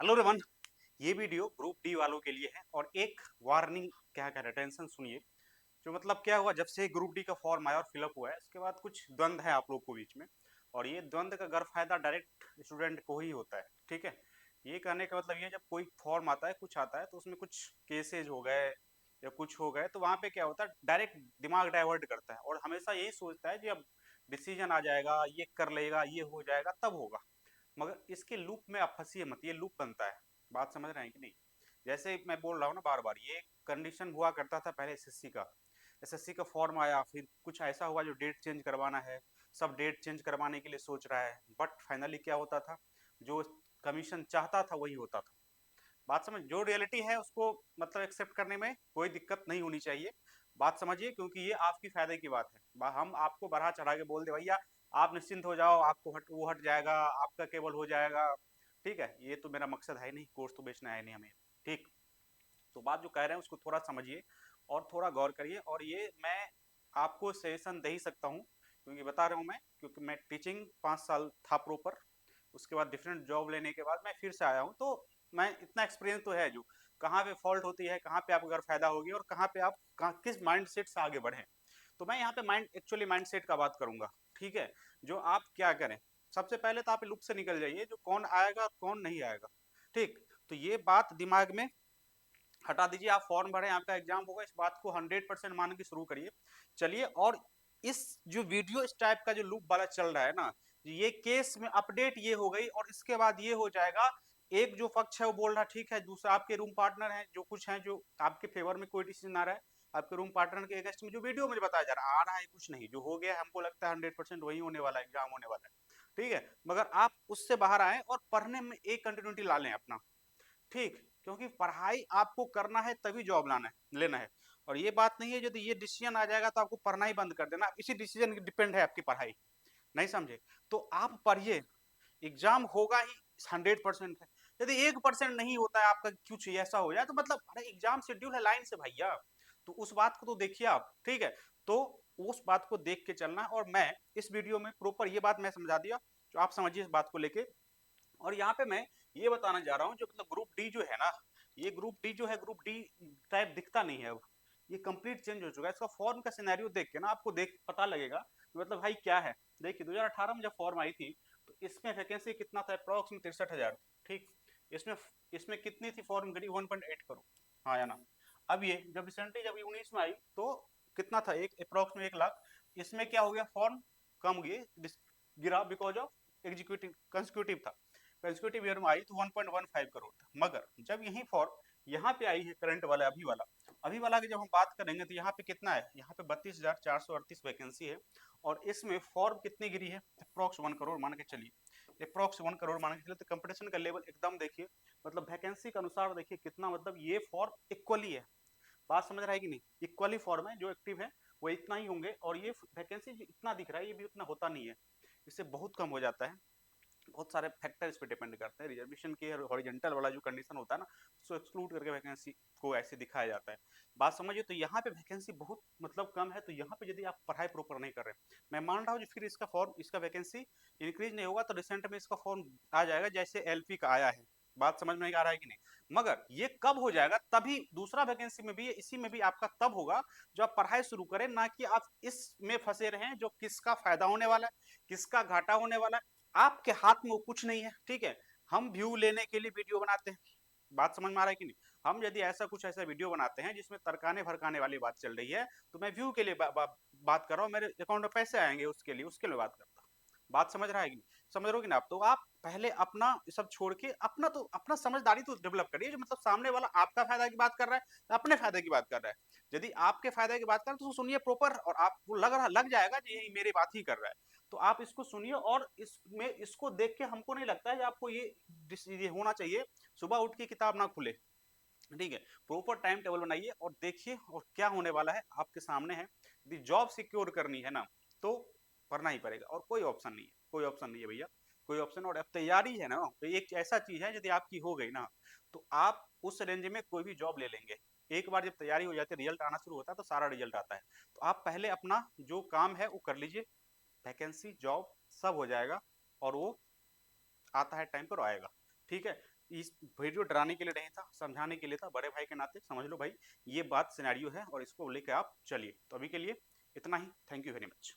Hello रेवन। ये video group D वालों के लिए है और एक वार्निंग क्या कह रहे हैं, टेंशन सुनिए। जो मतलब क्या हुआ, जब से ग्रुप डी का फॉर्म आया और फिलअप हुआ है उसके बाद कुछ द्वंद्व है आप लोग को बीच में। और ये द्वंद्व का गरफायदा डायरेक्ट स्टूडेंट को ही होता है, ठीक है। ये कहने का मतलब ये, जब कोई फॉर्म आता है, कुछ आता है, तो उसमें कुछ केसेज हो गए या कुछ हो गए, तो वहाँ पे क्या होता है, डायरेक्ट दिमाग डाइवर्ट करता है और हमेशा यही सोचता है कि अब डिसीजन आ जाएगा, ये कर लेगा, ये हो जाएगा, तब होगा। मगर इसके लूप में आप फंसिए मत, ये लूप बनता है। बात समझ रहे हैं कि नहीं? जैसे मैं बोल रहा हूँ ना बार बार, ये कंडीशन हुआ करता था पहले एसएससी का। एसएससी का फॉर्म आया, फिर कुछ ऐसा हुआ जो डेट चेंज करवाना है, सब डेट चेंज करवाने के लिए सोच रहा है, बट फाइनली क्या होता था, जो कमीशन चाहता था वही होता था। बात समझ, जो रियलिटी है उसको मतलब एक्सेप्ट करने में कोई दिक्कत नहीं होनी चाहिए। बात समझिए, क्योंकि ये आपकी फायदे की बात है। हम आपको बढ़ा चढ़ा के बोल दे भैया आप निश्चिंत हो जाओ, आपको वो हट जाएगा, आपका केबल हो जाएगा, ठीक है, ये तो मेरा मकसद है नहीं, कोर्स तो बेचना है नहीं हमें, ठीक। तो बात जो कह रहे हैं उसको थोड़ा समझिए और थोड़ा गौर करिए। और ये मैं आपको सजेशन दे ही सकता हूँ, क्योंकि बता रहा हूँ मैं, क्योंकि मैं टीचिंग 5 साल था प्रॉपर। उसके बाद डिफरेंट जॉब लेने के बाद मैं फिर से आया हूँ, तो मैं इतना एक्सपीरियंस तो है जो कहाँ पे फॉल्ट होती है, कहाँ पे आपको अगर फायदा होगी और कहाँ पे आप किस माइंड सेट से आगे बढ़े। तो मैं यहाँ पे माइंड सेट का बात करूंगा, ठीक है। जो आप क्या करें, सबसे पहले तो आप लुक से निकल जाइए, जो कौन आएगा और कौन नहीं आएगा, ठीक। तो ये बात दिमाग में हटा दीजिए, आप फॉर्म भरें, आपका एग्जाम होगा, इस बात को 100% मान के शुरू करिए, चलिए। और इस जो वीडियो इस टाइप का जो लूप वाला चल रहा है ना, ये केस में अपडेट ये हो गई और इसके बाद ये हो जाएगा। एक जो पक्ष है वो बोल रहा ठीक है, दूसरा आपके रूम पार्टनर है जो कुछ है, जो आपके फेवर में कोई डिसीजन आ रहा है, आपके रूम पार्टनर के अगेंस्ट में जो वीडियो मुझे बताया जा रहा है, आ रहा है कुछ नहीं, जो हो गया हमको लगता है 100% वही होने वाला है, एग्जाम होने वाला है, ठीक है। मगर आप उससे बाहर आए और पढ़ने में एक कंटिन्यूटी ला लें अपना, ठीक। क्योंकि पढ़ाई आपको करना है तभी जॉब लाना है, लेना है। और ये बात नहीं है यदि ये डिसीजन आ जाएगा तो आपको पढ़ना ही बंद कर देना, इसी डिसीजन की डिपेंड है आपकी पढ़ाई, नहीं समझे? तो आप पढ़िए, एग्जाम होगा ही, 100% है। यदि 1% नहीं होता है आपका, कुछ ऐसा हो जाए तो मतलब, अरे एग्जाम शेड्यूल है लाइन से भैया, तो उस बात को तो देखिए आप, ठीक है। तो उस बात को देख के चलना, और मैं इस वीडियो में प्रॉपर ये बात मैं समझा दिया, जो आप समझिए इस बात को लेके। और यहाँ पे मैं ये बताना जा रहा हूँ, जो मतलब ग्रुप डी जो है ना, ये ग्रुप डी जो है, ग्रुप डी टाइप दिखता नहीं है अब, ये कंप्लीट चेंज हो चुका है। इसका फॉर्म का सिनेरियो देख के ना आपको देख पता लगेगा कि मतलब भाई क्या है। देखिए 2018 में जब फॉर्म आई थी, तो इसमें वैकेंसी कितना था, अप्रॉक्स में 63,000, ठीक। इसमें इसमें कितनी थी फॉर्म गिरी, 1.8 करोड़, हाँ या ना। अब ये जब रिसेंटली जब 19 में आई तो कितना था, एक अप्रॉक्स में 1 लाख। इसमें क्या हो गया, फॉर्म कम गए, गिरा बिकॉज ऑफ एग्जीक्यूटिव कंसिक्यूटिव था, कंसेक्यूटिव ईयर में आई तो 1.15 करोड़ था। मगर जब यही फॉर्म यहाँ पे आई है करंट वाला, अभी वाला की जब हम बात करेंगे तो यहाँ पे कितना है, यहाँ पे 32,438 वैकेंसी है। और इसमें फॉर्म कितनी गिरी है, अप्रॉक्स 1 करोड़ मान के चलिए, अप्रॉक्स 1 करोड़ मान के चलिए, तो कंपटीशन का लेवल एकदम देखिए, मतलब वैकेंसी के अनुसार देखिए कितना, मतलब ये फॉर्म इक्वली है। बात समझ रहा है कि नहीं? इक्वली फॉर्म है, जो एक्टिव है वो इतना ही होंगे, और ये वैकेंसी इतना दिख रहा है, ये भी उतना होता नहीं है, इससे बहुत कम हो जाता है। बहुत सारे फैक्टर इस पे डिपेंड करते हैं, रिजर्वेशन के हॉरिजेंटल वाला जो कंडीशन होता है ना, उसको एक्सक्लूड करके वैकेंसी को ऐसे दिखाया जाता है। बात समझिए, तो यहाँ पे वैकेंसी बहुत मतलब कम है, तो यहाँ पे यदि आप पढ़ाई प्रॉपर नहीं कर रहे, मैं मान रहा हूँ फिर इसका फॉर्म, इसका वैकेंसी इंक्रीज नहीं होगा, तो रिसेंट में इसका फॉर्म आ जाएगा जैसे एलपी का आया है। बात समझ में आ रहा है कि नहीं? मगर ये कब हो जाएगा, तभी दूसरा वैकेंसी में भी, इसी में भी आपका तब होगा जब आप पढ़ाई शुरू करें, ना कि आप इसमें फंसे रहें जो किसका फायदा होने वाला है, किसका घाटा होने वाला है, आपके हाथ में वो कुछ नहीं है, ठीक है। हम व्यू लेने के लिए वीडियो बनाते हैं, बात समझ में आ रहा है कि नहीं? हम यदि ऐसा वीडियो बनाते हैं जिसमें तरकाने भड़काने वाली बात चल रही है, तो मैं व्यू के लिए बात कर रहा हूँ, मेरे अकाउंट में पैसे आएंगे उसके लिए बात करता हूँ। बात समझ रहा है कि नहीं? समझ रहे हो कि ना आप? तो आप पहले अपना सब छोड़ के अपना समझदारी तो डेवलप करिए, जो मतलब सामने वाला आपका फायदा की बात कर रहा है, अपने फायदे की बात कर रहा है। यदि आपके फायदे की बात कर रहा है तो सुनिए प्रॉपर, और आपको लग जाएगा कि यही मेरी बात ही कर रहा है। तो आप इसको सुनिए, और इसमें इसको देख के हमको नहीं लगता है कि आपको ये होना चाहिए, सुबह उठ के किताब ना खुले, ठीक है। प्रॉपर टाइम टेबल बनाइए और देखिए, और क्या होने वाला है आपके सामने है। यदि जॉब सिक्योर करनी है ना, तो करना ही पड़ेगा, और कोई ऑप्शन नहीं है, कोई ऑप्शन नहीं है भैया, कोई ऑप्शन। और अब तैयारी है ना, तो एक ऐसा चीज है यदि आपकी हो गई ना, तो आप उस रेंज में कोई भी जॉब ले लेंगे। एक बार जब तैयारी हो जाती है, रिजल्ट आना शुरू होता है, तो सारा रिजल्ट आता है। तो आप पहले अपना जो काम है वो कर लीजिए, वैकेंसी जॉब सब हो जाएगा, और वो आता है टाइम पर आएगा, ठीक है। इस वीडियो डराने के लिए नहीं था, समझाने के लिए था, बड़े भाई के नाते समझ लो भाई ये बात सिनेरियो है और इसको लेके आप चलिए। तो अभी के लिए इतना ही। Thank you very much.